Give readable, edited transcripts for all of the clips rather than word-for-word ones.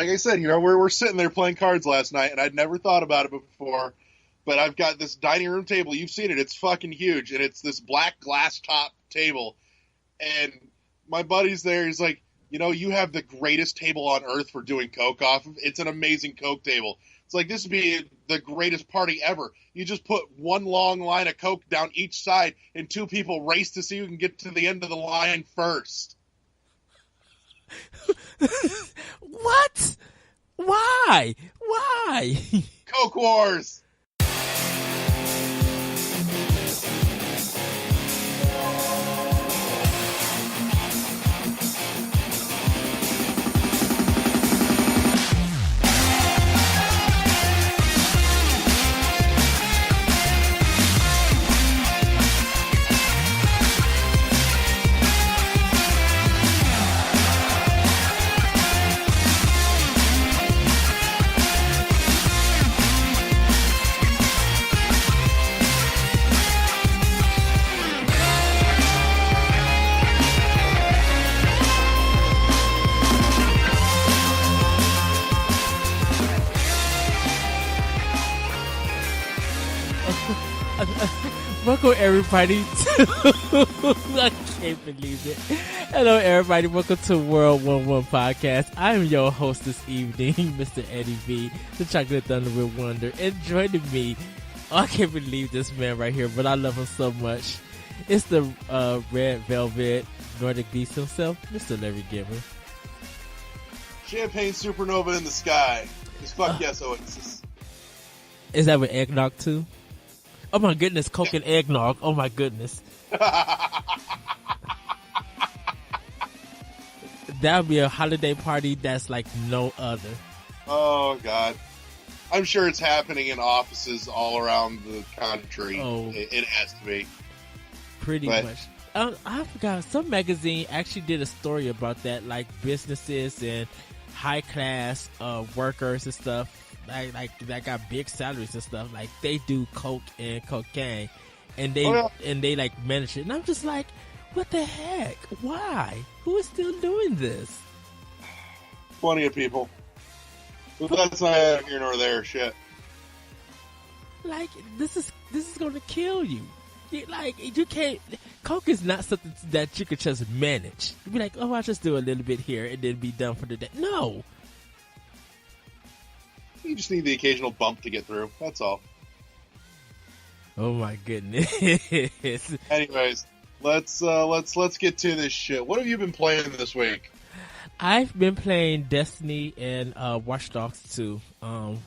like I said, we're sitting there playing cards last night, and I'd never thought about it before. But I've got this dining room table. You've seen it. It's fucking huge, and it's this black glass top table. And my buddy's there. He's like, you have the greatest table on earth for doing Coke off of. It's an amazing Coke table. It's like, this would be the greatest party ever. You just put one long line of Coke down each side, and two people race to see who can get to the end of the line first. What? Why? Coke Wars. Welcome everybody to I can't believe it. Hello everybody, welcome to World 11 Podcast. I am your host this evening, Mr. Eddie V, the Chocolate Thunder with Wonder. And joining me, I can't believe this man right here, but I love him so much. It's the Red Velvet Nordic Beast himself, Mr. Larry Gibber. Champagne supernova in the sky. Just fuck yes, Oasis. Is that with eggnog too? Oh my goodness, Coke and eggnog. Oh my goodness. That would be a holiday party that's like no other. Oh God. I'm sure it's happening in offices all around the country. Oh. It has to be. Pretty much. I forgot, some magazine actually did a story about that, like businesses and high class workers and stuff. Like that got big salaries and stuff. Like they do coke and cocaine, and they like manage it. And I'm just like, what the heck? Why? Who is still doing this? Plenty of people. But that's not here nor there. Shit. Like this is going to kill you. You can't. Coke is not something that you could just manage. You'd be like, oh, I'll just do a little bit here and then be done for the day. No. You just need the occasional bump to get through. That's all. Oh my goodness. Anyways, let's get to this shit. What have you been playing this week? I've been playing Destiny and Watch Dogs 2.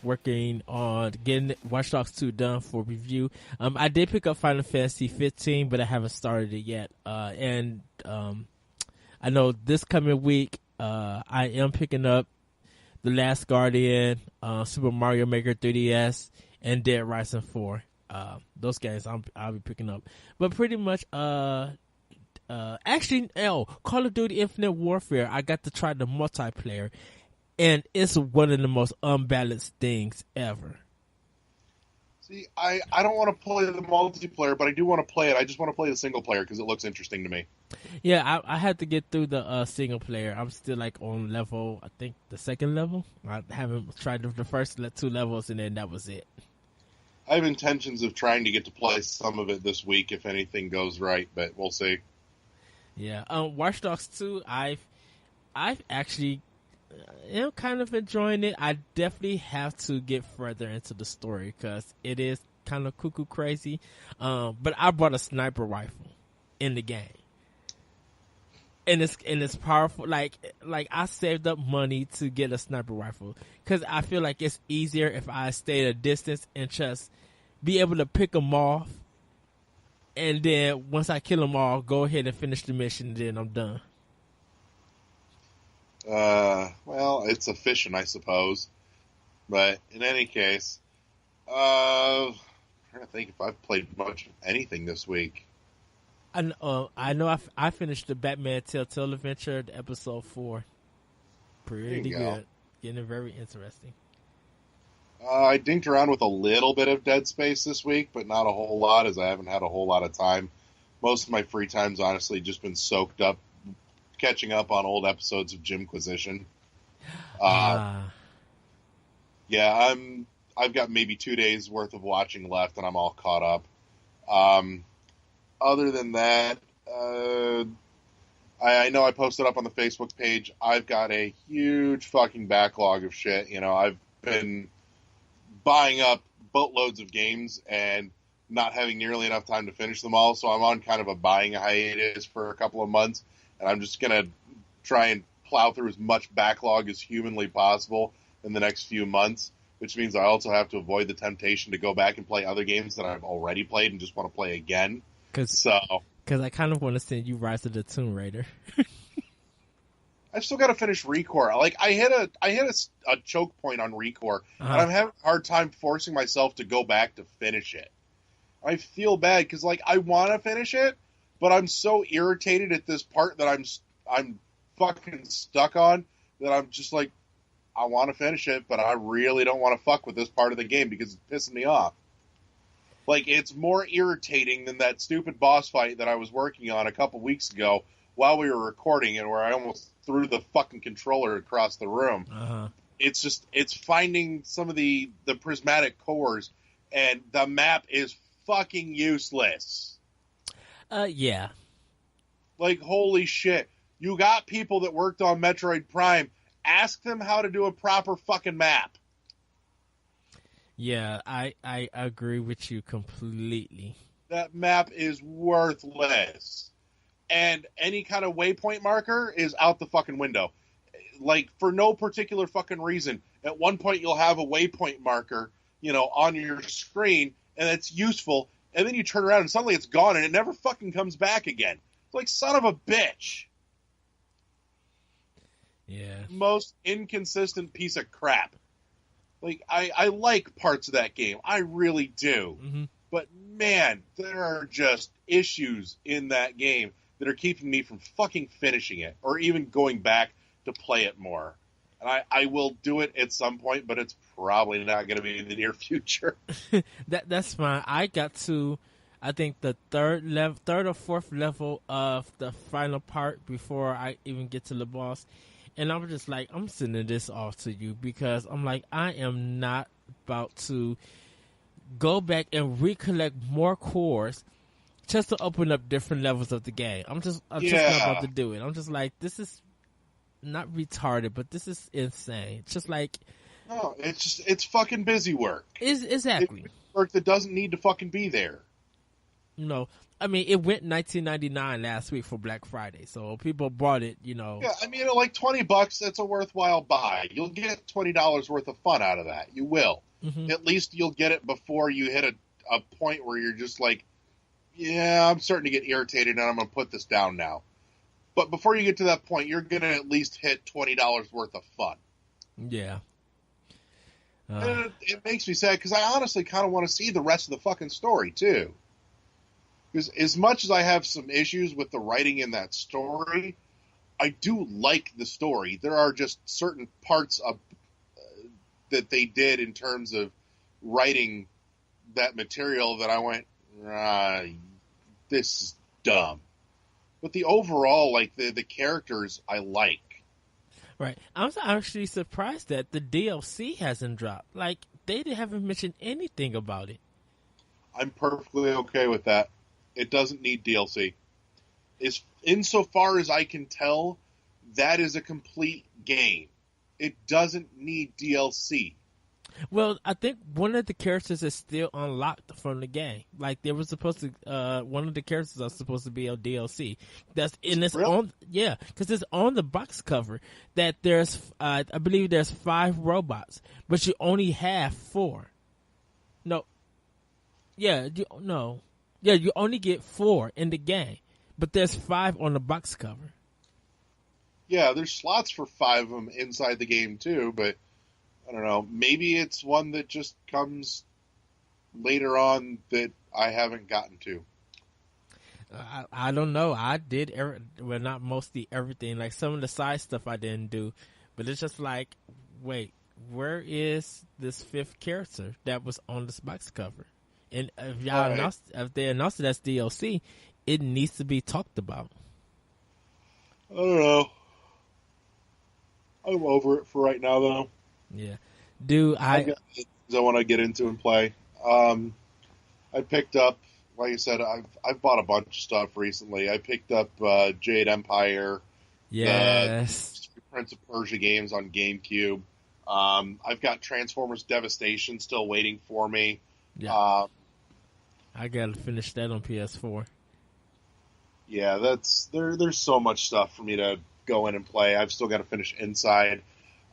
Working on getting Watch Dogs 2 done for review. I did pick up Final Fantasy 15, but I haven't started it yet. And I know this coming week, I am picking up The Last Guardian, Super Mario Maker 3DS, and Dead Rising 4. Those games I'll be picking up. But pretty much, Call of Duty Infinite Warfare, I got to try the multiplayer, and it's one of the most unbalanced things ever. See, I don't want to play the multiplayer, but I do want to play it. I just want to play the single player because it looks interesting to me. Yeah, I had to get through the single player. I'm still like on level, I think the second level. I haven't tried the first two levels, and then that was it. I have intentions of trying to get to play some of it this week if anything goes right, but we'll see. Yeah, Watch Dogs 2, I've actually kind of enjoying it. I definitely have to get further into the story because it is kind of cuckoo crazy. But I bought a sniper rifle in the game, and it's powerful. Like I saved up money to get a sniper rifle because I feel like it's easier if I stay at a distance and just be able to pick them off. And then once I kill them all, go ahead and finish the mission, and then I'm done. Well, it's efficient, I suppose. But in any case, I'm trying to think if I've played much of anything this week. I know I finished the Batman Telltale Adventure, episode 4. Pretty good. Getting very interesting. I dinked around with a little bit of Dead Space this week, but not a whole lot, as I haven't had a whole lot of time. Most of my free time's honestly just been soaked up catching up on old episodes of Jimquisition. Yeah, I've got maybe 2 days worth of watching left, and I'm all caught up. Um, Other than that, I know I posted up on the Facebook page. I've got a huge fucking backlog of shit. I've been buying up boatloads of games and not having nearly enough time to finish them all. So I'm on kind of a buying hiatus for a couple of months, and I'm just gonna try and plow through as much backlog as humanly possible in the next few months. Which means I also have to avoid the temptation to go back and play other games that I've already played and just want to play again. Because I kind of want to send you Rise of the Tomb Raider. I've still got to finish Recore. Like I hit a choke point on Recore, and I'm having a hard time forcing myself to go back to finish it. I feel bad because I want to finish it, but I'm so irritated at this part that I'm fucking stuck on that I'm just like, I want to finish it, but I really don't want to fuck with this part of the game because it's pissing me off. It's more irritating than that stupid boss fight that I was working on a couple weeks ago while we were recording it, where I almost threw the fucking controller across the room. It's finding some of the prismatic cores, and the map is fucking useless. Yeah. Holy shit. You got people that worked on Metroid Prime. Ask them how to do a proper fucking map. Yeah, I agree with you completely. That map is worthless. And any kind of waypoint marker is out the fucking window. For no particular fucking reason. At one point you'll have a waypoint marker, on your screen, and it's useful, and then you turn around and suddenly it's gone and it never fucking comes back again. It's son of a bitch. Yeah. Most inconsistent piece of crap. I like parts of that game. I really do. Mm-hmm. But, man, there are just issues in that game that are keeping me from fucking finishing it or even going back to play it more. And I will do it at some point, but it's probably not going to be in the near future. That's fine. I got to, I think, the third or fourth level of the final part before I even get to the boss. And I'm just like, I'm sending this off to you because I'm like, I am not about to go back and recollect more cores just to open up different levels of the game. I'm just not about to do it. I'm just like, this is not retarded, but this is insane. It's just like, no, it's fucking busy work. Exactly. It's work that doesn't need to fucking be there. I mean, it went $19.99 last week for Black Friday, so people bought it, Yeah, I mean, $20, that's a worthwhile buy. You'll get $20 worth of fun out of that. You will. Mm-hmm. At least you'll get it before you hit a point where you're just like, yeah, I'm starting to get irritated and I'm going to put this down now. But before you get to that point, you're going to at least hit $20 worth of fun. Yeah. And it makes me sad because I honestly kind of want to see the rest of the fucking story, too. Because as much as I have some issues with the writing in that story, I do like the story. There are just certain parts of that they did in terms of writing that material that I went, this is dumb. But the overall, the characters, I like. Right. I'm actually surprised that the DLC hasn't dropped. They haven't mentioned anything about it. I'm perfectly okay with that. It doesn't need DLC. Insofar as I can tell, that is a complete game. It doesn't need DLC. Well, I think one of the characters is still unlocked from the game. There was supposed to, one of the characters are supposed to be a DLC. Because it's on the box cover that there's, I believe there's 5 robots, but you only have 4. No. Yeah, you only get 4 in the game, but there's 5 on the box cover. Yeah, there's slots for 5 of them inside the game too, but I don't know. Maybe it's one that just comes later on that I haven't gotten to. I don't know. I did, not mostly everything. Some of the side stuff I didn't do, but it's just wait, where is this 5th character that was on this box cover? And if they announced it as DLC, it needs to be talked about. I don't know. I'm over it for right now, though. Yeah. Do I've I? got things I want to get into and play. I picked up, like I said, I've bought a bunch of stuff recently. I picked up Jade Empire, the Yes. Prince of Persia games on GameCube. I've got Transformers Devastation still waiting for me. Yeah. Uh, I gotta finish that on PS4. yeah, there's so much stuff for me to go in and play. I've still got to finish Inside.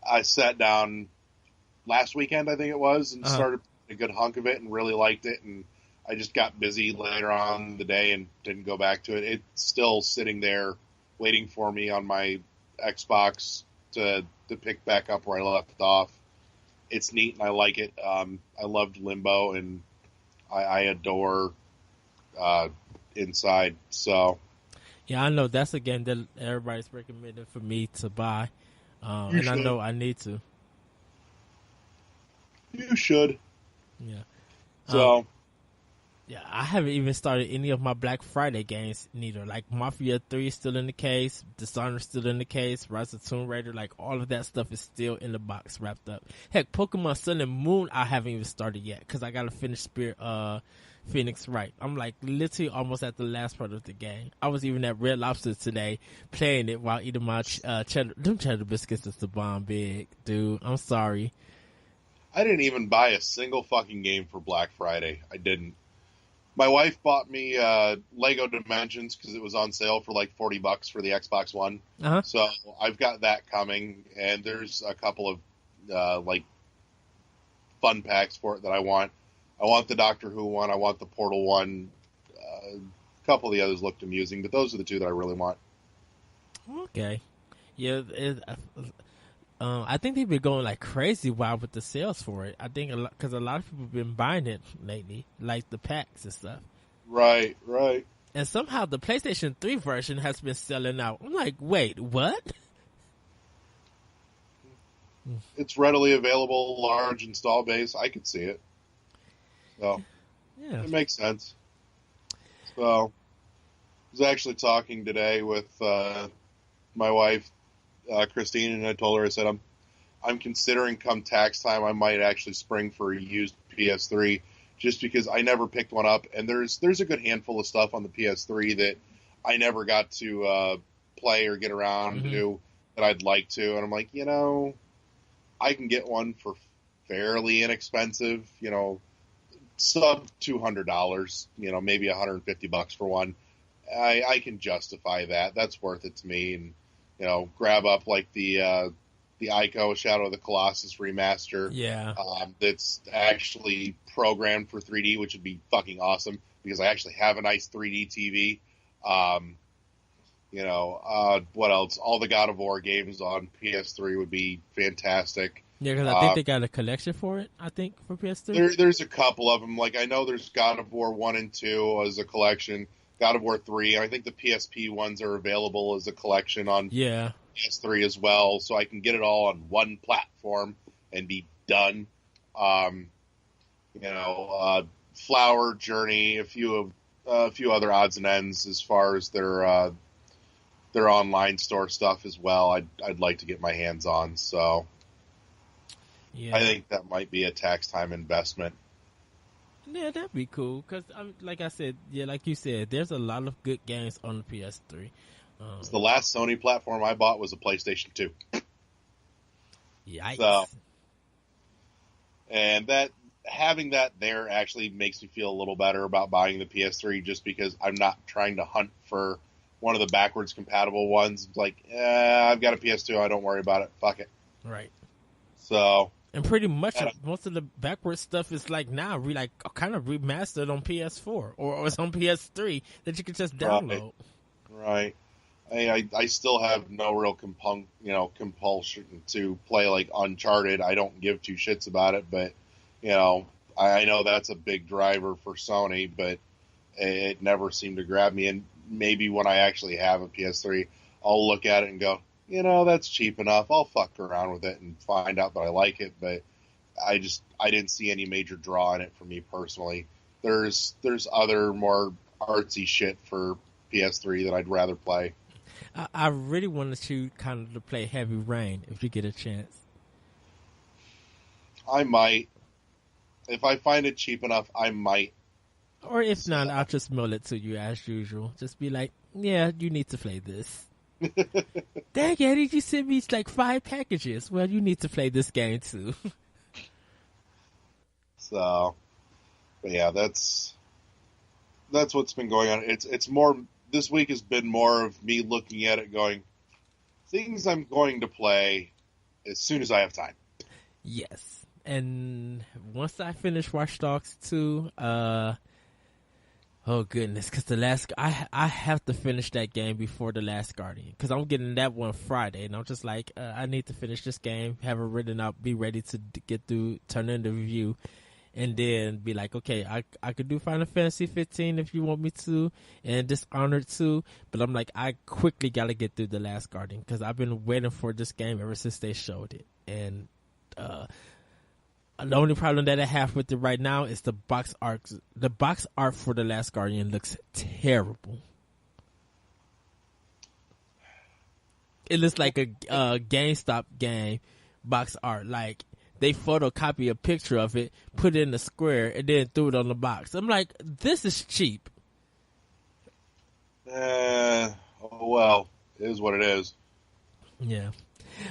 I sat down last weekend, I think it was, and Uh-huh. started a good hunk of it and really liked it. And I just got busy later on in the day and didn't go back to it. It's still sitting there waiting for me on my Xbox to pick back up where I left off. It's neat and I like it. I loved Limbo and I adore uh, Inside. So Yeah, I know that's a game that everybody's recommending for me to buy, you and I should. know I need to. You should. Yeah. Um, So yeah, I haven't even started any of my Black Friday games neither. Like Mafia 3 is still in the case, Dishonored still in the case, Rise of Tomb Raider, like all of that stuff is still in the box wrapped up. Heck, Pokemon Sun and Moon I haven't even started yet because I gotta finish Phoenix Wright. I'm like literally almost at the last part of the game. I was even at Red Lobster today playing it while eating my cheddar. Them cheddar biscuits is the bomb big, dude. I'm sorry. I didn't even buy a single fucking game for Black Friday. I didn't. My wife bought me Lego Dimensions because it was on sale for like $40 for the Xbox One. Uh-huh. So I've got that coming, and there's a couple of like fun packs for it that I want. I want the Doctor Who one. I want the Portal one. A couple of the others looked amusing, but those are the two that I really want. Okay. Yeah, I think they've been going like crazy wild with the sales for it. I think because a lot of people have been buying it lately, like the packs and stuff. Right, right. And somehow the PlayStation 3 version has been selling out. I'm like, wait, what? It's readily available, large install base. I could see it. So Yeah. it makes sense. So I was actually talking today with my wife, Christine, and I told her, I said, I'm considering come tax time, I might actually spring for a used PS3 just because I never picked one up. And there's a good handful of stuff on the PS3 that I never got to play or get around to that I'd like to. And I'm like, I can get one for fairly inexpensive, sub $200, maybe $150 for one. I can justify that. That's worth it to me. And, grab up like the Ico Shadow of the Colossus remaster. Yeah. That's actually programmed for 3D, which would be fucking awesome because I actually have a nice 3D TV. What else? All the God of War games on PS3 would be fantastic. Yeah, because I think they got a collection for it, I think, for PS3. There's a couple of them. Like, I know there's God of War 1 and 2 as a collection, God of War 3, and I think the PSP ones are available as a collection on Yeah. PS3 as well, so I can get it all on one platform and be done. Flower, Journey, a few other odds and ends as far as their online store stuff as well. I'd like to get my hands on, so Yeah. I think that might be a tax time investment. Yeah, that'd be cool. Because, like I said, yeah, like you said, there's a lot of good games on the PS3. The last Sony platform I bought was a PlayStation 2. Yikes. So, and having that there actually makes me feel a little better about buying the PS3 just because I'm not trying to hunt for one of the backwards compatible ones. Like, I've got a PS2, I don't worry about it. Fuck it. Right. So, And pretty much most of the backwards stuff is like now kind of remastered on PS4 or it's on PS3 that you can just download. Right. I still have no real compulsion to play like Uncharted. I don't give two shits about it, but I know that's a big driver for Sony, but it never seemed to grab me. And maybe when I actually have a PS3, I'll look at it and go, that's cheap enough. I'll fuck around with it and find out that I like it. But I didn't see any major draw in it for me personally. There's other more artsy shit for PS3 that I'd rather play. I really wanted you kind of to play Heavy Rain if you get a chance. I might. If I find it cheap enough, I might. Or if not, I'll just mail it to you as usual. Just be like, yeah, you need to play this. Dang, Eddie, you sent me like 5 packages. Well, you need to play this game too. So, but yeah, that's what's been going on. It's more, this week has been more of me looking at it going, things I'm going to play as soon as I have time. Yes. And once I finish Watch Dogs 2, oh goodness, because I have to finish that game before The Last Guardian, because I'm getting that one Friday, and I'm just like, I need to finish this game, have it written up, be ready to get through, turn in the review, and then be like, okay, I could do Final Fantasy 15 if you want me to, and Dishonored 2, but I'm like, I quickly got to get through The Last Guardian, because I've been waiting for this game ever since they showed it, and the only problem that I have with it right now is the box art. The box art for The Last Guardian looks terrible. It looks like a GameStop game box art. Like they photocopy a picture of it, put it in a square, and then threw it on the box. I'm like, this is cheap. Oh well, it is what it is. Yeah.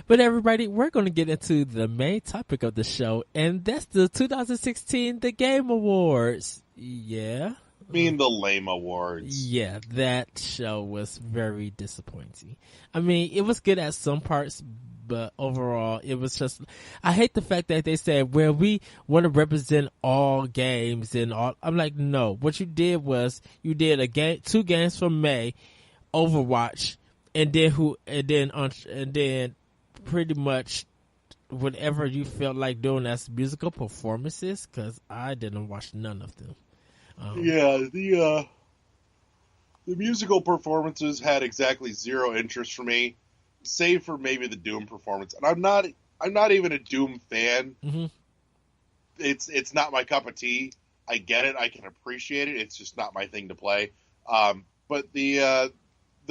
But everybody, we're going to get into the main topic of the show, and that's the 2016 The Game Awards. Yeah. I mean, the lame awards. Yeah, that show was very disappointing. I mean, it was good at some parts, but overall, it was just, I hate the fact that they said, well, we want to represent all games and all. I'm like, no, what you did was you did 2 games from May, Overwatch, and then pretty much whatever you felt like doing as musical performances, because I didn't watch none of them. The musical performances had exactly zero interest for me, save for maybe the Doom performance. And I'm not even a Doom fan. Mm-hmm. It's not my cup of tea. I get it. I can appreciate it. It's just not my thing to play. But the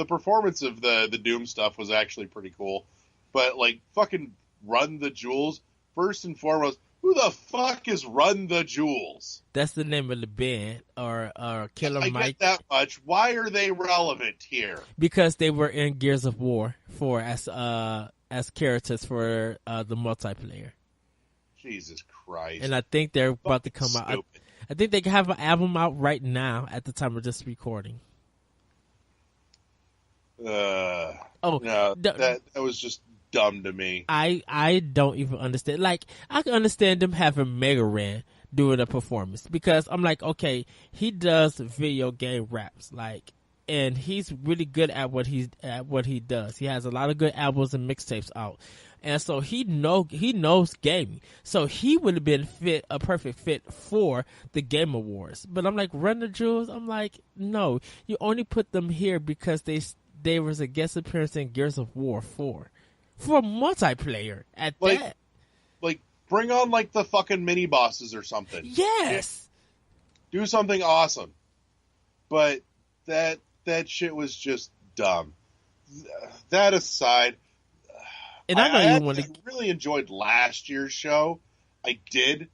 performance of the Doom stuff was actually pretty cool. But, like, fucking Run the Jewels, first and foremost, who the fuck is Run the Jewels? That's the name of the band, or Killer I Mike. get that much. Why are they relevant here? Because they were in Gears of War as characters for the multiplayer. Jesus Christ. And I think they're about to come out. I think they have an album out right now at the time of this recording. No, that was just dumb to me. I don't even understand. Like, I can understand them having Mega Ran doing a performance, because I'm like, okay, he does video game raps, like, and he's really good at what he does. He has a lot of good albums and mixtapes out, and so he knows gaming. So he would have been a perfect fit for the Game Awards. But I'm like, Run the Jewels, I'm like, no, you only put them here because they was a guest appearance in Gears of War 4 for multiplayer at that. Like, bring on, like, the fucking mini bosses or something. Yes. Do something awesome. But that shit was just dumb. That aside, and I know you want to really enjoyed last year's show. I did,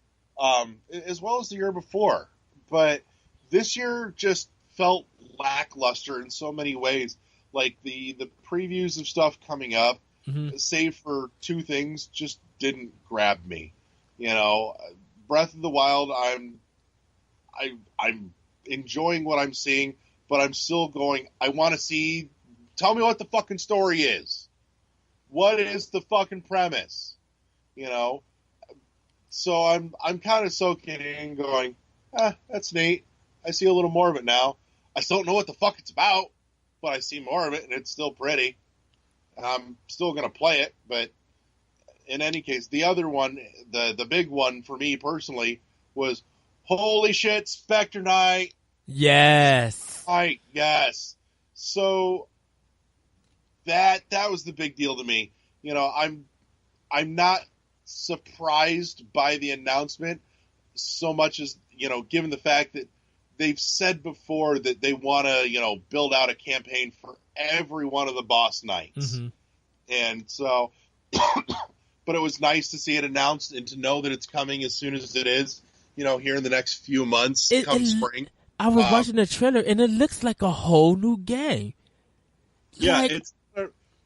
as well as the year before. But this year just felt lackluster in so many ways. Like the previews of stuff coming up, save for 2 things, just didn't grab me. You know, Breath of the Wild, I'm enjoying what I'm seeing, but I'm still going, I want to see, tell me what the fucking story is. What is the fucking premise? You know? So I'm kind of soaking in going, that's neat. I see a little more of it now. I still don't know what the fuck it's about, but I see more of it, and it's still pretty. I'm still going to play it, but in any case, the other one, the big one for me personally, was holy shit, Spectre Knight. Yes. Yes. So that was the big deal to me. You know, I'm not surprised by the announcement so much as, you know, given the fact that they've said before that they want to, you know, build out a campaign for every one of the boss knights. Mm-hmm. And so but it was nice to see it announced and to know that it's coming as soon as it is. Here in the next few months, come spring. I was watching the trailer, and it looks like a whole new game. Yeah,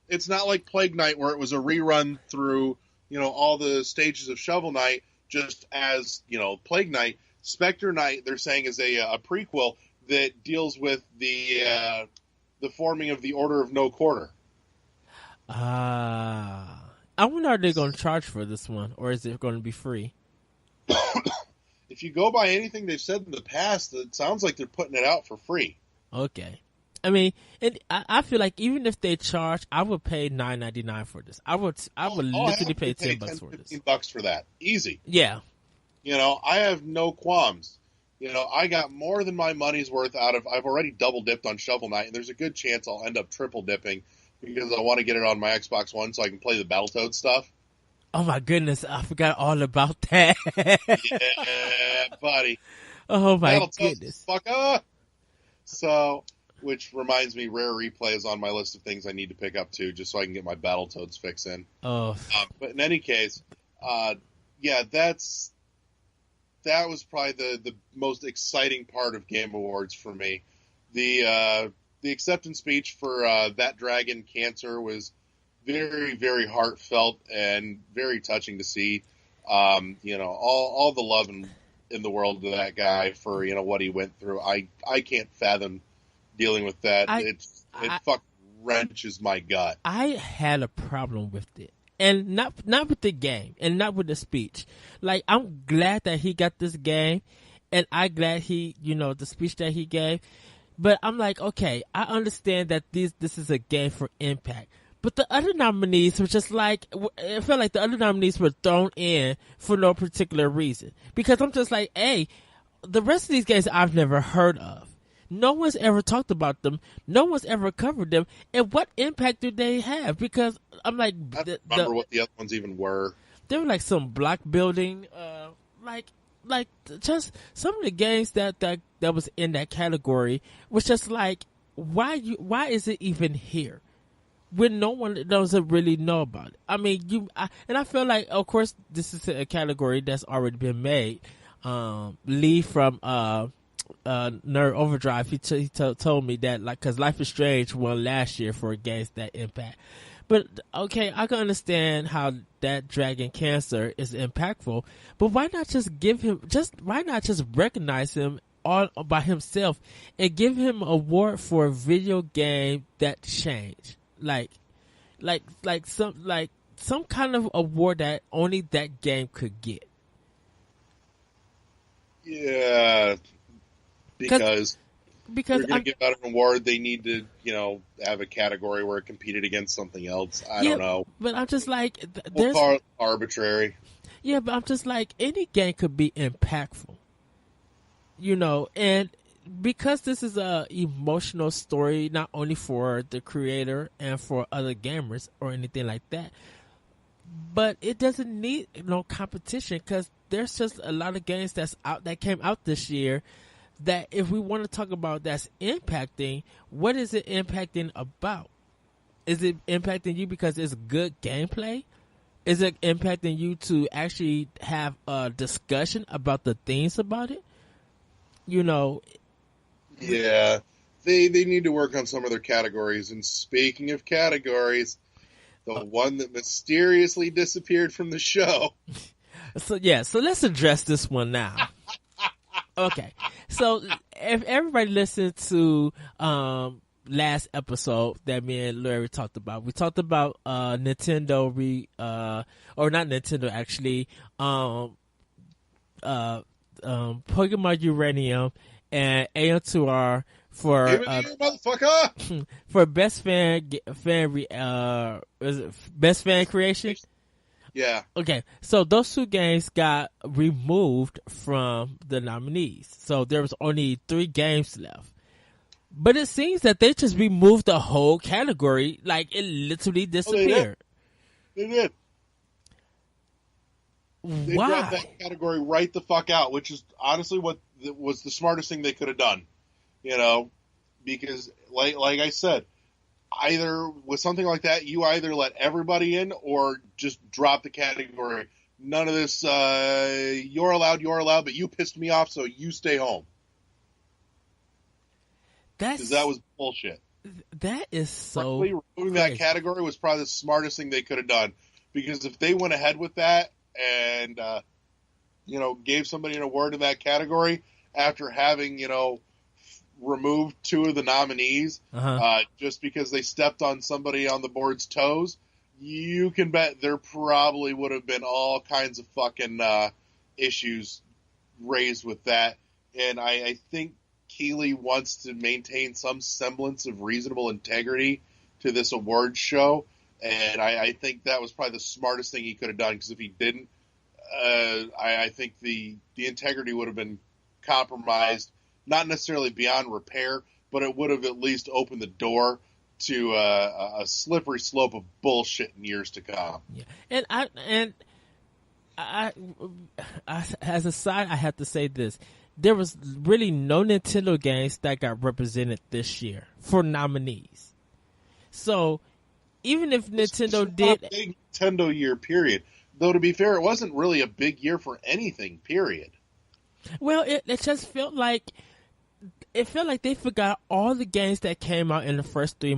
it's not like Plague Knight where it was a rerun through all the stages of Shovel Knight, just as Plague Knight. Spectre Knight, they're saying, is a prequel that deals with the forming of the Order of No Quarter. I wonder, are they going to charge for this one, or is it going to be free? If you go by anything they've said in the past, it sounds like they're putting it out for free. Okay. I mean, I feel like even if they charge, I would pay $9.99 for this. I would literally pay $10 for this. $15 for that, easy. Yeah. I have no qualms. I got more than my money's worth out of. I've already double dipped on Shovel Knight, and there's a good chance I'll end up triple dipping because I want to get it on my Xbox One so I can play the Battletoads stuff. Oh my goodness, I forgot all about that. Yeah, buddy. Oh my goodness. Fucker. So, which reminds me, Rare Replay is on my list of things I need to pick up too, just so I can get my Battletoads fix in. Oh. But in any case, yeah, that was probably the most exciting part of Game Awards for me. The acceptance speech for That Dragon Cancer was very, very heartfelt and very touching to see. All the love in the world to that guy for what he went through. I can't fathom dealing with that. It fucking wrenches my gut. I had a problem with it, and not with the game, and not with the speech. Like, I'm glad that he got this game, and I'm glad he, the speech that he gave. But I'm like, okay, I understand that this is a game for impact. But the other nominees were just like, it felt like the other nominees were thrown in for no particular reason. Because I'm just like, hey, the rest of these games I've never heard of. No one's ever talked about them. No one's ever covered them. And what impact do they have? Because I'm like, I don't remember what the other ones even were. They were like some block building, like just some of the games that was in that category was just like, why is it even here? When no one doesn't really know about it. I mean, I feel like, of course, this is a category that's already been made. Lee from Nerd Overdrive, he told me that, like, because Life is Strange won last year for games that impact. But okay, I can understand how That Dragon Cancer is impactful, but why not just why not just recognize him all by himself and give him an award for a video game that changed? Like some kind of award that only that game could get. Yeah, because they're going to give out an award, they need to, have a category where it competed against something else. I don't know. But I'm just like, arbitrary. Yeah, but I'm just like, any game could be impactful, and because this is a emotional story, not only for the creator and for other gamers or anything like that, but it doesn't need no competition, because there's just a lot of games that came out this year that, if we want to talk about that's impacting, what is it impacting about? Is it impacting you because it's good gameplay? Is it impacting you to actually have a discussion about the things about it? Yeah, they need to work on some of their categories. And speaking of categories, the one that mysteriously disappeared from the show. So let's address this one now. Okay, so if everybody listened to last episode that me and Larry talked about, we talked about Nintendo or not Nintendo actually, Pokemon Uranium and AM2R for motherfucker for best best fan creation. Yeah. Okay, so those two games got removed from the nominees, so there was only 3 games left. But it seems that they just removed the whole category, like it literally disappeared. They did. They Why? dropped that category right the fuck out, which is honestly what was the smartest thing they could have done. Because, like I said, either with something like that, you either let everybody in or just drop the category. None of this, you're allowed, but you pissed me off, so you stay home. Because that was bullshit. That is so Frankly, removing that category was probably the smartest thing they could have done. Because if they went ahead with that and, gave somebody an award in that category after having, removed two of the nominees just because they stepped on somebody on the board's toes, you can bet there probably would have been all kinds of fucking issues raised with that. And I think Keighley wants to maintain some semblance of reasonable integrity to this awards show. And I think that was probably the smartest thing he could have done, because if he didn't, I think the integrity would have been compromised, not necessarily beyond repair, but it would have at least opened the door to a slippery slope of bullshit in years to come. Yeah, and I as a side, I have to say this: there was really no Nintendo games that got represented this year for nominees. So even if Nintendo did a big Nintendo year, period. Though to be fair, it wasn't really a big year for anything, period. Well, it just felt like they forgot all the games that came out in the first 4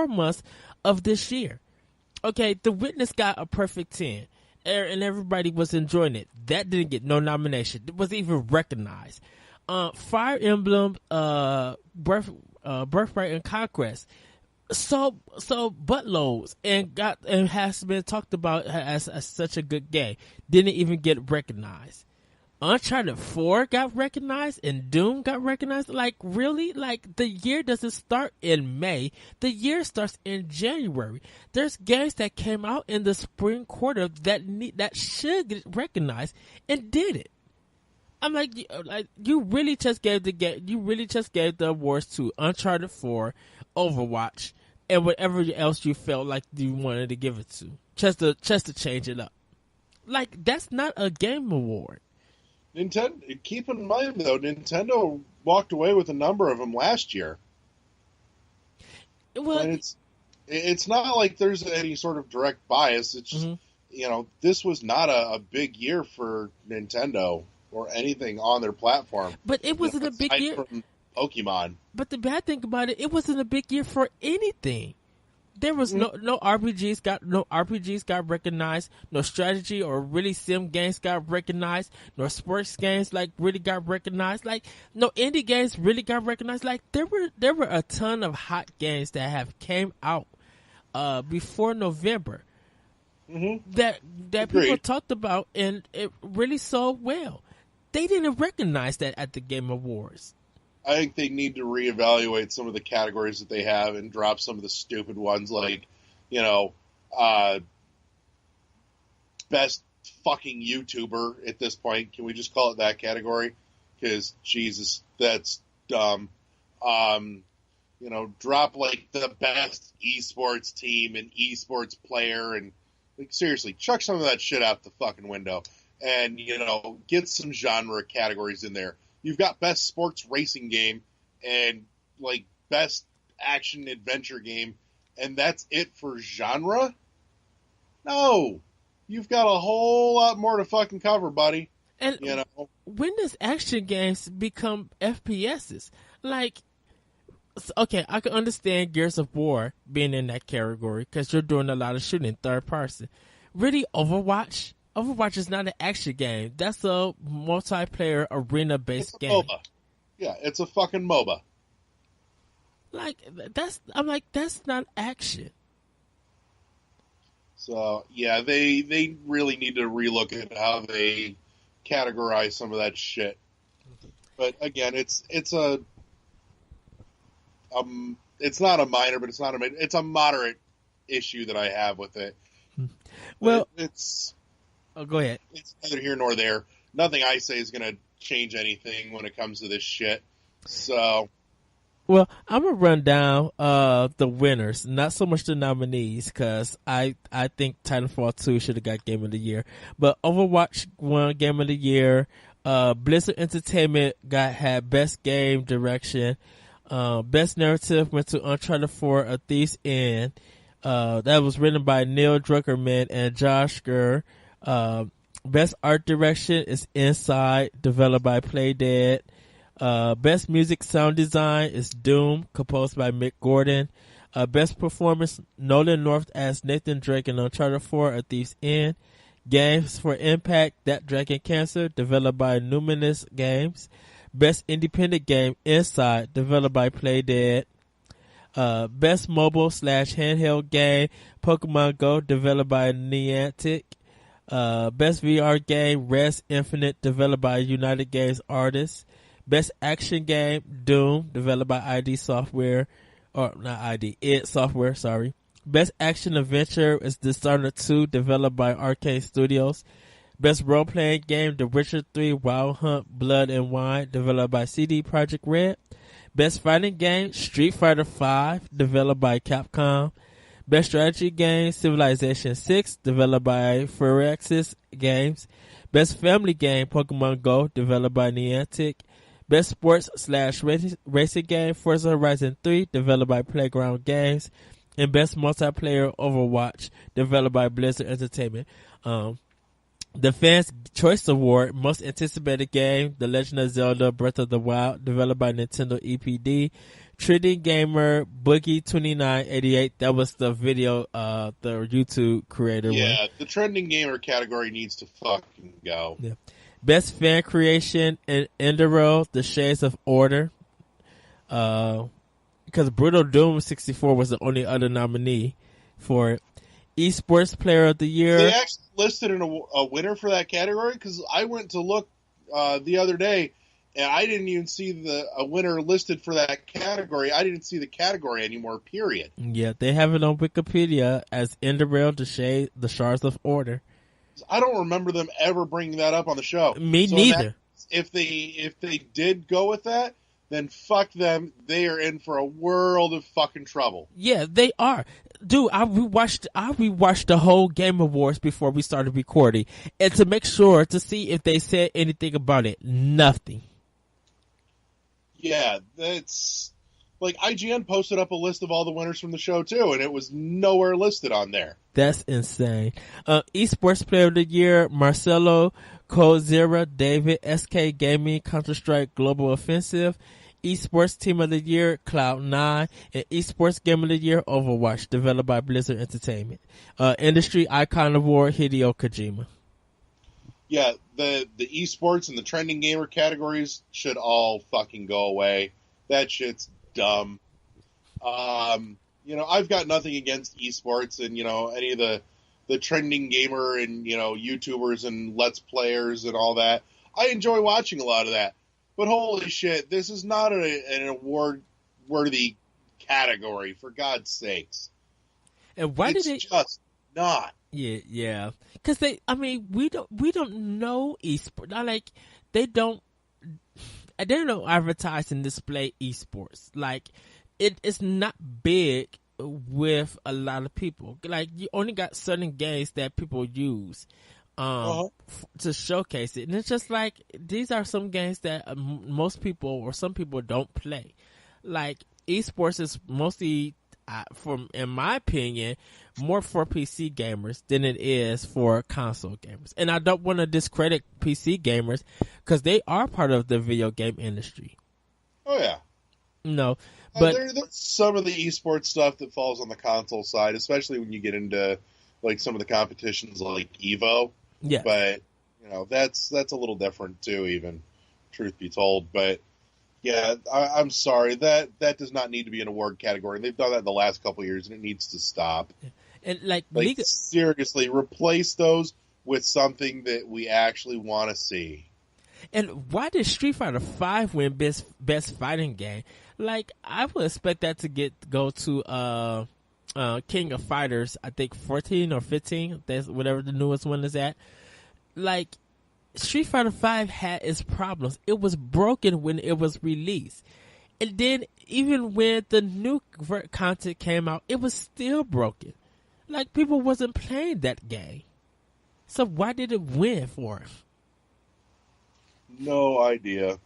months of this year. Okay, The Witness got a perfect 10, and everybody was enjoying it. That didn't get no nomination. It wasn't even recognized. Fire Emblem, Birthright and Conquest, so buttloads, and has been talked about as such a good game. Didn't even get recognized. Uncharted 4 got recognized and Doom got recognized. Like, really? Like, the year doesn't start in May. The year starts in January. There's games that came out in the spring quarter that should get recognized and did it. I'm like, you really just gave the awards to Uncharted 4, Overwatch, and whatever else you felt like you wanted to give it to. Just to change it up. Like, that's not a game award. Nintendo. Keep in mind, though, Nintendo walked away with a number of them last year. Well, and it's not like there's any sort of direct bias. It's just, this was not a big year for Nintendo or anything on their platform. But it wasn't a big year from Pokemon. But the bad thing about it wasn't a big year for anything. There was no RPGs got recognized, no strategy or really sim games got recognized, no sports games really got recognized, no indie games really got recognized. Like, there were a ton of hot games that have came out before November that people talked about, and it really sold well. They didn't recognize that at the Game Awards. I think they need to reevaluate some of the categories that they have and drop some of the stupid ones, like, best fucking YouTuber at this point. Can we just call it that category? Because, Jesus, that's dumb. Drop, the best esports team and esports player, and, seriously, chuck some of that shit out the fucking window. And, get some genre categories in there. You've got best sports racing game and, best action adventure game, and that's it for genre? No. You've got a whole lot more to fucking cover, buddy. And when does action games become FPSs? Okay, I can understand Gears of War being in that category because you're doing a lot of shooting third person. Really, Overwatch? Overwatch is not an action game. That's a multiplayer arena-based game. MOBA. Yeah, it's a fucking MOBA. That's not action. So, yeah, they really need to relook at how they categorize some of that shit. But again, it's not a minor, but it's a moderate issue that I have with it. Well, it's. Oh, go ahead. It's neither here nor there. Nothing I say is going to change anything when it comes to this shit. So, well, I'm gonna run down the winners, not so much the nominees, because I think Titanfall 2 should have got Game of the Year, but Overwatch won Game of the Year. Blizzard Entertainment had Best Game Direction. Best narrative went to Uncharted 4: A Thief's End. That was written by Neil Druckerman and Josh Gurr. Best art direction is Inside, developed by Playdead. Best music sound design is Doom, composed by Mick Gordon. Best performance, Nolan North as Nathan Drake in Uncharted 4: A Thief's End. Games for Impact, That Dragon Cancer, developed by Numinous Games. Best independent game, Inside, developed by Playdead. Best mobile / handheld game, Pokemon Go, developed by Niantic. Best VR game, Res Infinite, developed by United Games Artists. Best action game, Doom, developed by ID Software, or not ID, id Software, sorry. Best action adventure is Dishonored 2, developed by Arcane Studios. Best role-playing game, The Witcher 3 Wild Hunt Blood and Wine, developed by CD Projekt Red. Best fighting game, Street Fighter V, developed by Capcom. Best strategy game, Civilization 6, developed by Firaxis Games. Best family game, Pokemon Go, developed by Niantic. Best sports / racing game, Forza Horizon 3, developed by Playground Games. And best multiplayer, Overwatch, developed by Blizzard Entertainment. The Fans' Choice Award, Most Anticipated Game, The Legend of Zelda Breath of the Wild, developed by Nintendo EPD. Trending Gamer, Boogie 2988, that was the video, the YouTube creator Yeah, one. the Trending Gamer category needs to fucking go. Yeah. Best Fan Creation, Enderal, The Shades of Order. Because Brutal Doom 64 was the only other nominee for it. Esports Player of the Year. They actually listed a winner for that category, because I went to look the other day, and I didn't even see a winner listed for that category. I didn't see the category anymore, period. Yeah, they have it on Wikipedia as Enderal, The Shards of Order. I don't remember them ever bringing that up on the show. Me neither. If they did go with that, then fuck them. They are in for a world of fucking trouble. Yeah, they are. Dude, I rewatched the whole Game Awards before we started recording, and to make sure to see if they said anything about it. Nothing. Yeah, that's like IGN posted up a list of all the winners from the show too, and it was nowhere listed on there. That's insane. Esports Player of the Year, Marcelo, Coldzera, David, SK Gaming, Counter-Strike Global Offensive. Esports Team of the Year, Cloud9, and Esports Game of the Year, Overwatch, developed by Blizzard Entertainment. Industry Icon Award, Hideo Kojima. Yeah, the esports and the Trending Gamer categories should all fucking go away. That shit's dumb. I've got nothing against esports and, any of the Trending Gamer and, YouTubers and Let's Players and all that. I enjoy watching a lot of that. But holy shit, this is not an award-worthy category, for God's sakes. And why did it's just not? Yeah. Because we don't know esports. Not like they don't advertise and display esports. Like it's not big with a lot of people. Like you only got certain games that people use. To showcase it, and it's just like these are some games that most people or some people don't play. Like esports is mostly, in my opinion, more for PC gamers than it is for console gamers. And I don't want to discredit PC gamers because they are part of the video game industry. Oh yeah, no, but there's some of the esports stuff that falls on the console side, especially when you get into like some of the competitions like Evo. Yeah, but that's a little different too, even truth be told. But yeah, I'm sorry that does not need to be an award category. They've done that in the last couple of years, and it needs to stop. And seriously, replace those with something that we actually want to see. And why did Street Fighter V win best fighting game? Like I would expect that to go to King of Fighters, I think 14 or 15. That's whatever the newest one is at. Like Street Fighter V had its problems. It was broken when it was released, and then even when the new content came out, it was still broken. Like people wasn't playing that game. So why did it win for it? No idea.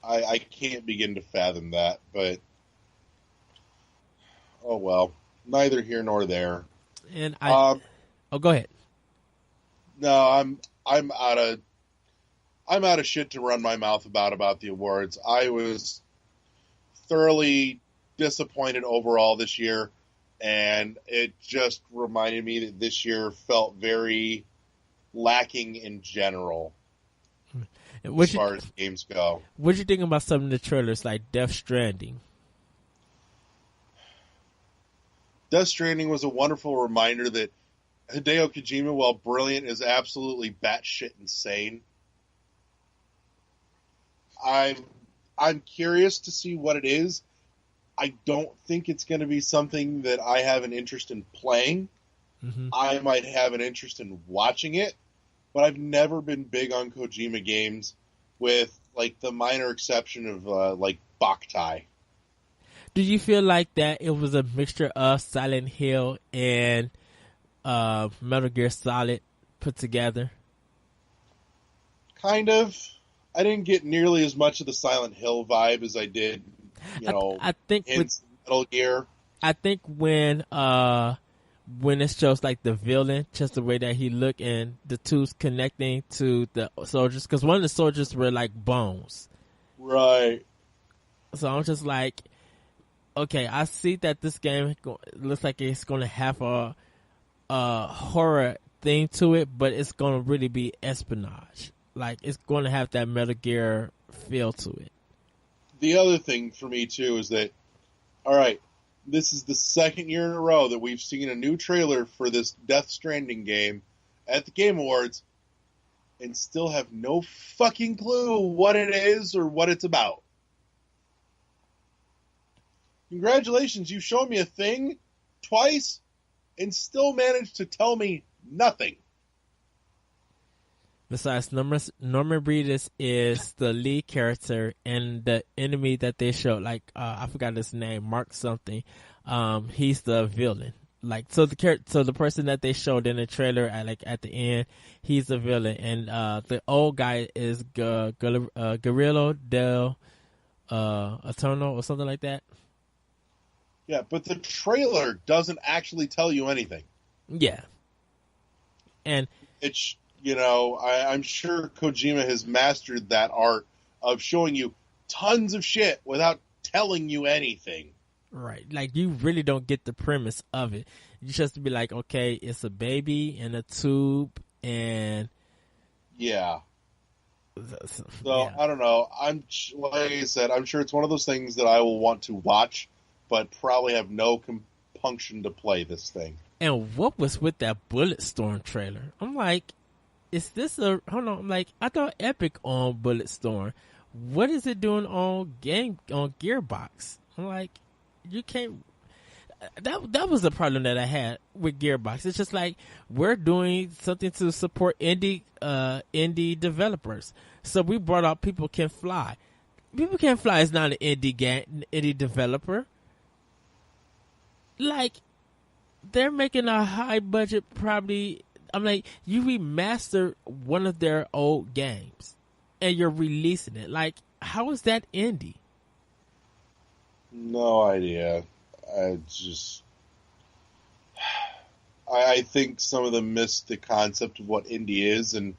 I can't begin to fathom that, but oh well, neither here nor there. And Um, go ahead. no, I'm I'm out of shit to run my mouth about the awards. I was thoroughly disappointed overall this year, and it just reminded me that this year felt very lacking in general as far as games go. What you think about some of the trailers like Death Stranding? Death Stranding was a wonderful reminder that Hideo Kojima, while brilliant, is absolutely batshit insane. I'm curious to see what it is. I don't think it's going to be something that I have an interest in playing. Mm-hmm. I might have an interest in watching it, but I've never been big on Kojima games, with like the minor exception of like Boktai. Do you feel like that it was a mixture of Silent Hill and Metal Gear Solid put together? Kind of. I didn't get nearly as much of the Silent Hill vibe as I did, I think with Metal Gear. I think when it shows like the villain, just the way that he looked and the two's connecting to the soldiers, because one of the soldiers were like bones. Right. So I'm just like, okay, I see that this game looks like it's going to have a horror thing to it, but it's going to really be espionage. Like, it's going to have that Metal Gear feel to it. The other thing for me, too, is that, all right, this is the second year in a row that we've seen a new trailer for this Death Stranding game at the Game Awards and still have no fucking clue what it is or what it's about. Congratulations, you've shown me a thing twice and still managed to tell me nothing. Besides, Norman Reedus is the lead character, and the enemy that they showed, like I forgot his name, Mark something. He's the villain. Like, so the person that they showed in the trailer at the end, he's the villain, and the old guy is Guerrero del Eterno or something like that. Yeah, but the trailer doesn't actually tell you anything. Yeah, and it's. I'm sure Kojima has mastered that art of showing you tons of shit without telling you anything. Right. Like, you really don't get the premise of it. You just be like, okay, it's a baby in a tube, and... Yeah. So, yeah. I don't know. Like I said, I'm sure it's one of those things that I will want to watch, but probably have no compunction to play this thing. And what was with that Bulletstorm trailer? I'm like... Is this hold on, I'm like, I thought Epic on Bulletstorm. What is it doing on Gearbox? I'm like, you can't. That was the problem that I had with Gearbox. It's just like, we're doing something to support indie developers. So we brought out People Can Fly. People Can Fly is not an indie developer. Like, they're making a high budget, probably. I'm like, you remastered one of their old games and you're releasing it. Like, how is that indie? No idea. I think some of them missed the concept of what indie is. And,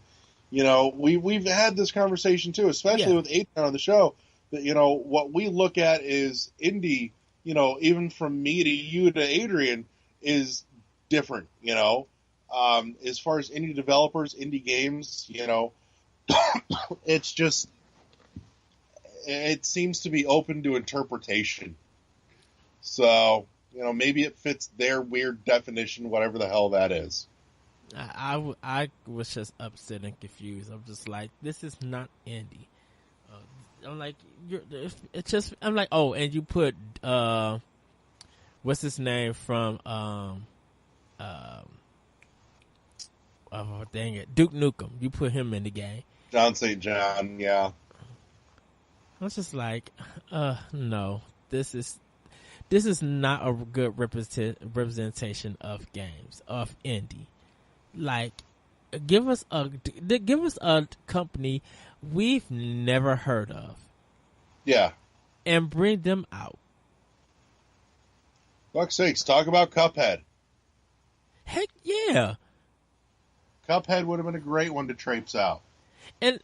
we've had this conversation too, especially with Adrian on the show, that, what we look at is indie, even from me to you to Adrian, is different, as far as indie developers, indie games, it's just, it seems to be open to interpretation. So, maybe it fits their weird definition, whatever the hell that is. I was just upset and confused. I'm just like, this is not indie. I'm like, it's just, I'm like, oh, and you put, what's his name from, oh, dang it. Duke Nukem. You put him in the game. John St. John, yeah. I was just like, no. This is not a good representation of games, of indie. Like, give us a company we've never heard of. Yeah. and bring them out. Fuck's sakes, talk about Cuphead. Heck yeah. Cuphead would have been a great one to traipse out. And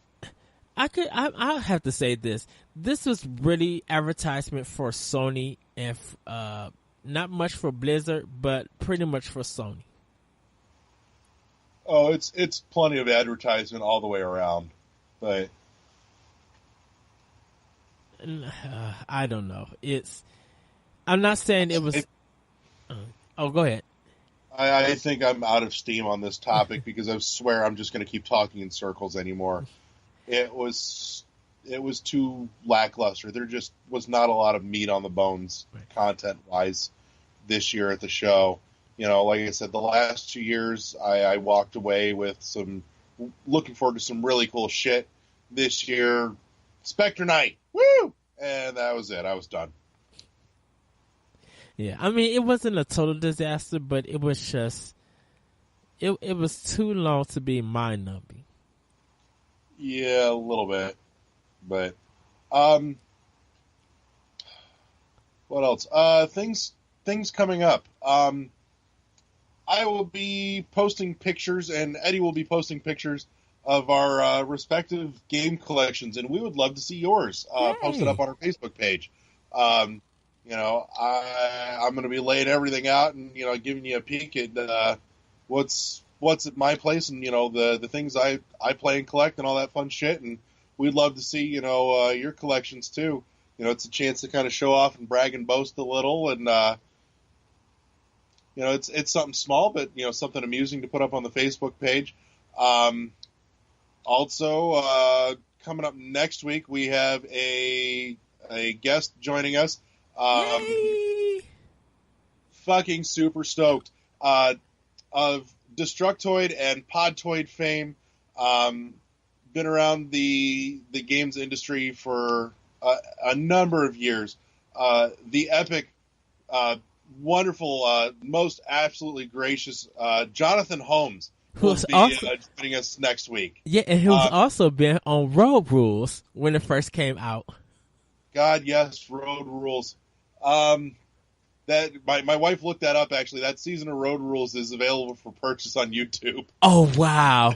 I'll have to say this. This was really advertisement for Sony and not much for Blizzard, but pretty much for Sony. Oh, it's plenty of advertisement all the way around, but I don't know. I'm not saying it was. Oh, go ahead. I think I'm out of steam on this topic because I swear I'm just going to keep talking in circles anymore. It was too lackluster. There just was not a lot of meat on the bones, content-wise, this year at the show. You know, like I said, the last 2 years I walked away with looking forward to some really cool shit. This year, Spectre Knight, woo! And that was it. I was done. Yeah, I mean, it wasn't a total disaster, but it was just, it was too long to be mind-numbing. Yeah, a little bit. But, what else? Things coming up. I will be posting pictures, and Eddie will be posting pictures of our respective game collections, and we would love to see yours posted up on our Facebook page. You know, I'm going to be laying everything out and, you know, giving you a peek at what's at my place and, you know, the things I play and collect and all that fun shit. And we'd love to see, you know, your collections too. You know, it's a chance to kind of show off and brag and boast a little. And, you know, it's something small, but, you know, something amusing to put up on the Facebook page. Also, coming up next week, we have a guest joining us. Fucking super stoked. Of Destructoid and Podtoid fame, been around the games industry for a number of years. The epic, wonderful, most absolutely gracious Jonathan Holmes will be joining us next week. Yeah, and who's also been on Road Rules when it first came out. God, yes, Road Rules. That my wife looked that up, actually. That season of Road Rules is available for purchase on YouTube. Oh, wow.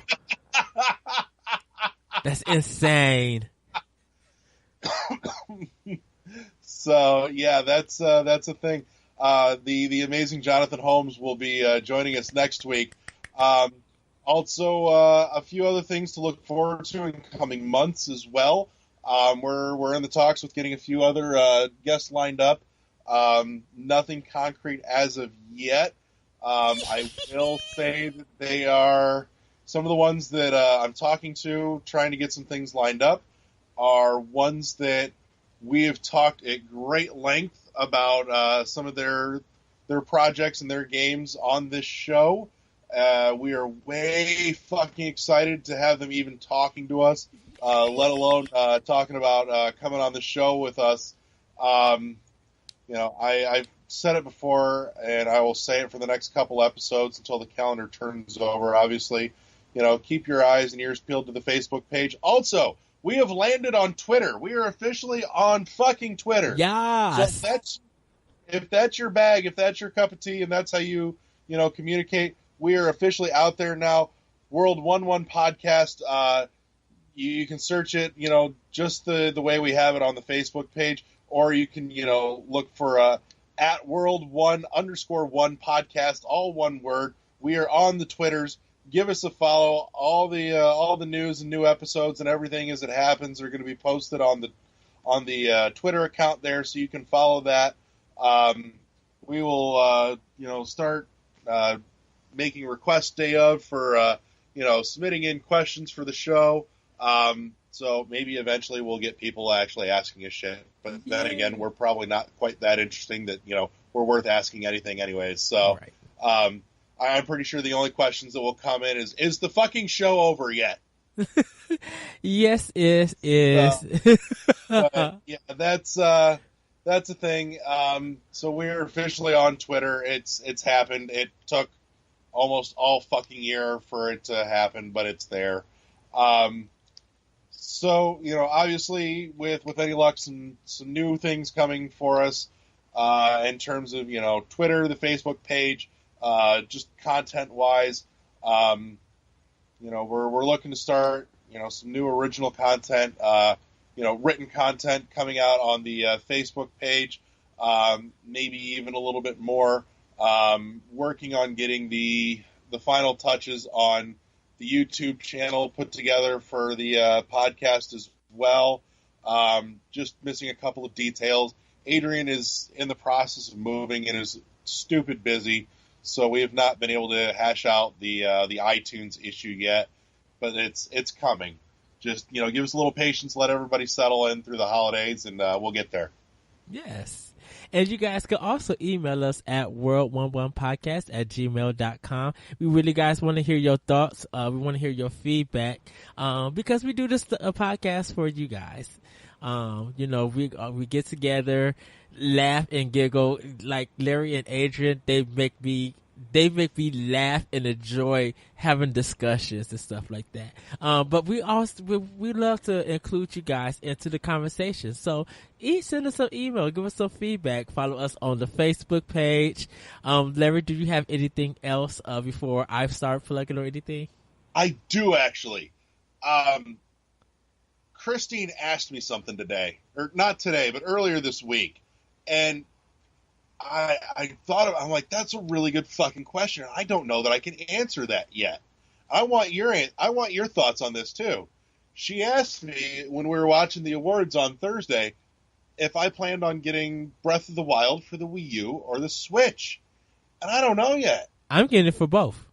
That's insane. So, yeah, that's a thing. The amazing Jonathan Holmes will be joining us next week. Also, a few other things to look forward to in coming months as well. We're in the talks with getting a few other guests lined up. Nothing concrete as of yet. I will say that they are some of the ones that I'm talking to, trying to get some things lined up, are ones that we have talked at great length about some of their projects and their games on this show. We are way fucking excited to have them even talking to us, let alone talking about coming on the show with us. You know, I've said it before, and I will say it for the next couple episodes until the calendar turns over. Obviously, you know, keep your eyes and ears peeled to the Facebook page. Also, we have landed on Twitter. We are officially on fucking Twitter. Yes. So if that's your bag, if that's your cup of tea, and that's how you communicate, we are officially out there now. World 11 Podcast. You can search it, you know, just the way we have it on the Facebook page. Or you can, you know, look for at World1_1 podcast, all one word. We are on the Twitters. Give us a follow. All the news and new episodes and everything as it happens are going to be posted on the Twitter account there, so you can follow that. We will, you know, start making requests day of for, you know, submitting in questions for the show. So maybe eventually we'll get people actually asking us shit. But then again, we're probably not quite that interesting that, you know, we're worth asking anything anyways. So I'm pretty sure the only questions that will come in is the fucking show over yet? Yes, it is. Yeah, that's a thing. So we're officially on Twitter. It's happened. It took almost all fucking year for it to happen, but it's there. So, obviously with any luck, some new things coming for us in terms of, Twitter, the Facebook page, just content-wise. We're looking to start, some new original content, written content coming out on the Facebook page, maybe even a little bit more. Working on getting the final touches on the YouTube channel put together for the podcast as well. Just missing a couple of details. Adrian is in the process of moving and is stupid busy, so we have not been able to hash out the iTunes issue yet, but it's coming. Just give us a little patience, let everybody settle in through the holidays, and we'll get there. Yes. And you guys can also email us at world11podcast@gmail.com. We really guys want to hear your thoughts. We want to hear your feedback because we do this a podcast for you guys. We get together, laugh and giggle like Larry and Adrian. They make me laugh and enjoy having discussions and stuff like that. But we love to include you guys into the conversation. So send us an email, give us some feedback, follow us on the Facebook page. Larry, do you have anything else before I start plugging or anything? I do actually. Christine asked me something today, or not today, but earlier this week, and I thought I'm like, that's a really good fucking question. I don't know that I can answer that yet. I want your thoughts on this too. She asked me when we were watching the awards on Thursday if I planned on getting Breath of the Wild for the Wii U or the Switch, and I don't know yet. I'm getting it for both.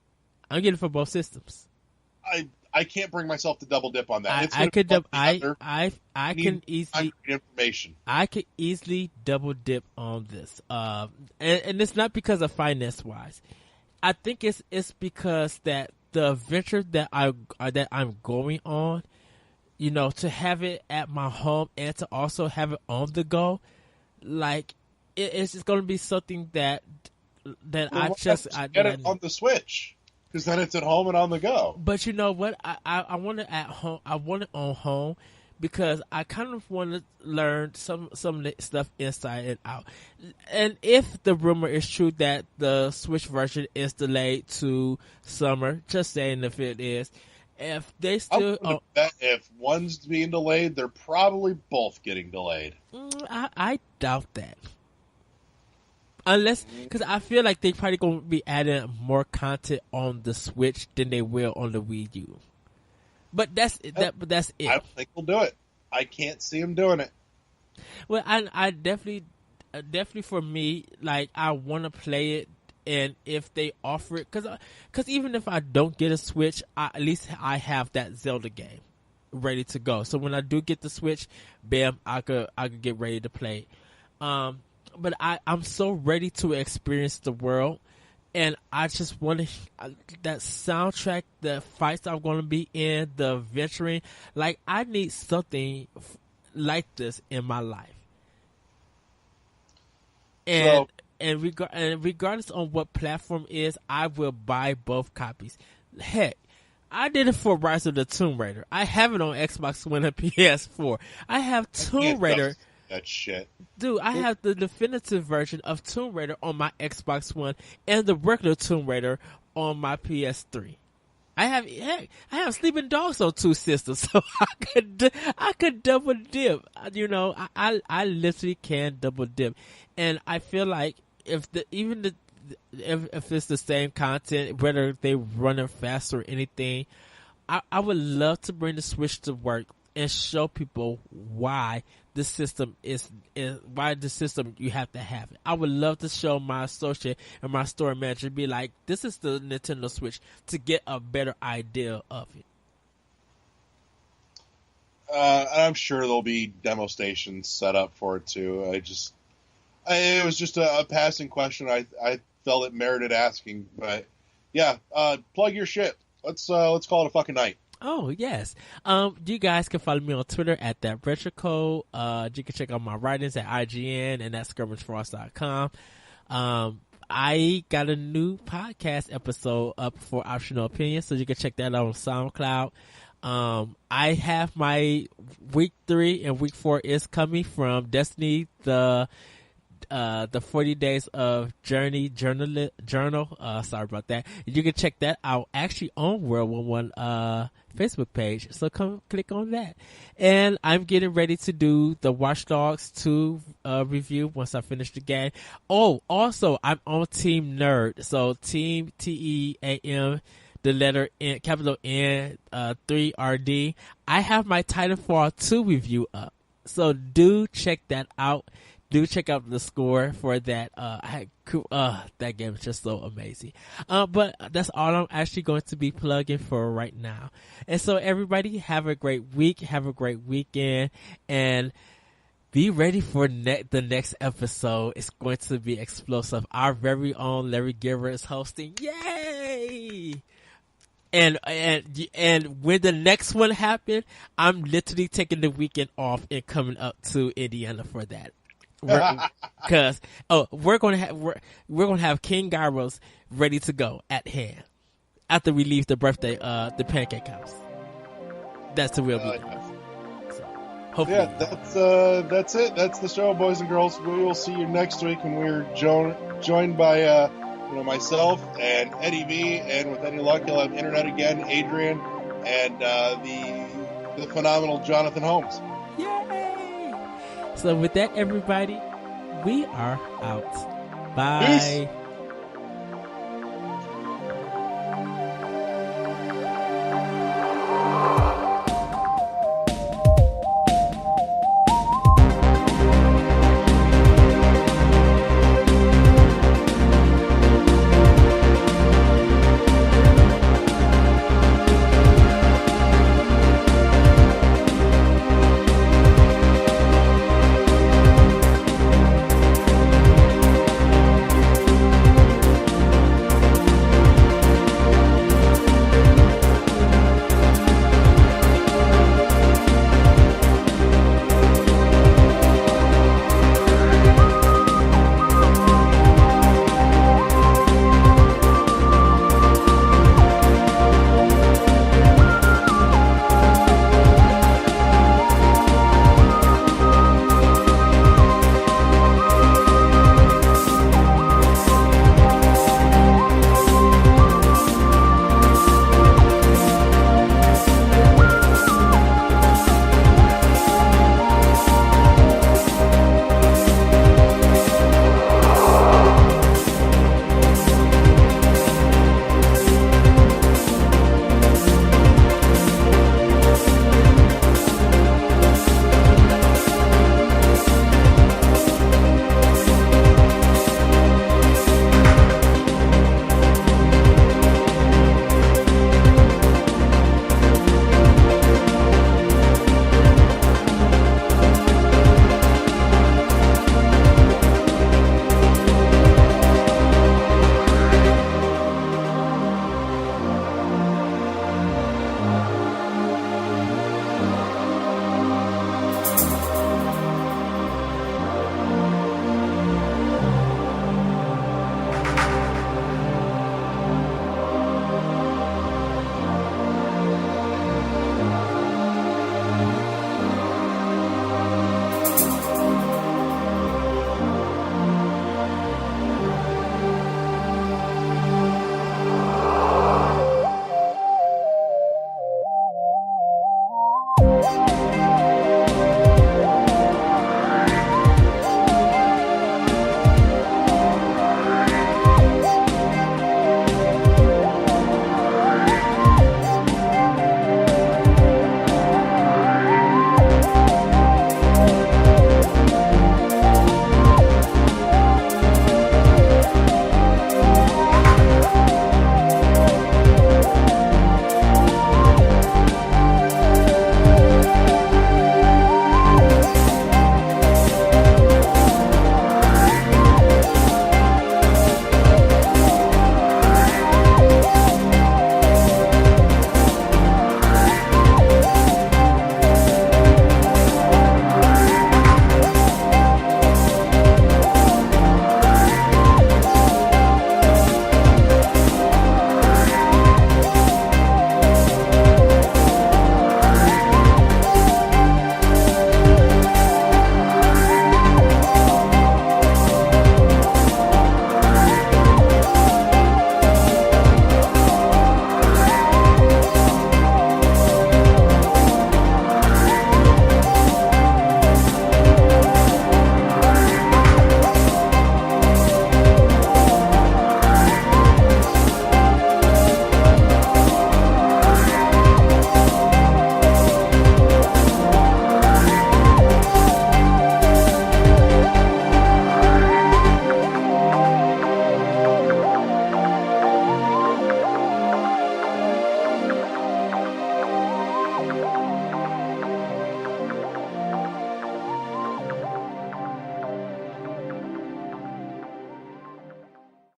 I'm getting it for both systems. I can't bring myself to double dip on that. I could easily double dip on this, and it's not because of finance wise. I think it's because that the adventure that I'm going on, to have it at my home and to also have it on the go, like it's just going to be something that get it on the Switch. Because then it's at home and on the go. But you know what? I want it at home. I want it on home because I kind of want to learn some of the stuff inside and out. And if the rumor is true that the Switch version is delayed to summer, just saying if it is, if they still... if one's being delayed, they're probably both getting delayed. I doubt that. Unless, because I feel like they probably going to be adding more content on the Switch than they will on the Wii U. But that's it. But that's it. I don't think they'll do it. I can't see them doing it. Well, I definitely for me, like I want to play it, and if they offer it, because even if I don't get a Switch, at least I have that Zelda game ready to go. So when I do get the Switch, bam, I could get ready to play. But I'm so ready to experience the world, and I just want that soundtrack, the fights I'm going to be in, the adventuring. Like, I need something like this in my life. And regardless on what platform it is, I will buy both copies. Heck, I did it for Rise of the Tomb Raider. I have it on Xbox One and PS4. I have Tomb Raider. That shit. Dude, I have the definitive version of Tomb Raider on my Xbox One and the regular Tomb Raider on my PS3. I have Sleeping Dogs on two systems, so I could double dip. I literally can double dip, and I feel like if it's the same content, whether they running fast or anything, I would love to bring the Switch to work and show people why the system is why the system you have to have it. I would love to show my associate and my store manager, be like, this is the Nintendo Switch, to get a better idea of it. I'm sure there'll be demo stations set up for it too. It was just a passing question. I felt it merited asking, but yeah, plug your shit. Let's call it a fucking night. Oh, yes. You guys can follow me on Twitter at that retro code. You can check out my writings at IGN and at skirmishfrost.com. I got a new podcast episode up for Optional Opinions, so you can check that out on SoundCloud. I have my week 3 and week 4 is coming from Destiny, the 40 days of journey journal. Sorry about that. You can check that out actually on World 11 Facebook page. So come click on that. And I'm getting ready to do the Watch Dogs 2 review once I finish the game. Oh, also I'm on Team Nerd. So Team TEAM, the letter N, capital N, 3RD. I have my Titanfall 2 review up. So do check that out. Do check out the score for that. That game is just so amazing. But that's all I'm actually going to be plugging for right now. And so everybody have a great week. Have a great weekend. And be ready for the next episode. It's going to be explosive. Our very own Larry Giver is hosting. Yay! And when the next one happens, I'm literally taking the weekend off and coming up to Indiana for that. Because we're gonna have King Gyros ready to go at hand after we leave the Pancake House. That's the real beat. So, hopefully, yeah, that's it. That's the show, boys and girls. We will see you next week when we're joined by myself and Eddie V, and with any luck, you'll have internet again, Adrian, and the phenomenal Jonathan Holmes. Yay! So with that, everybody, we are out. Bye. Peace.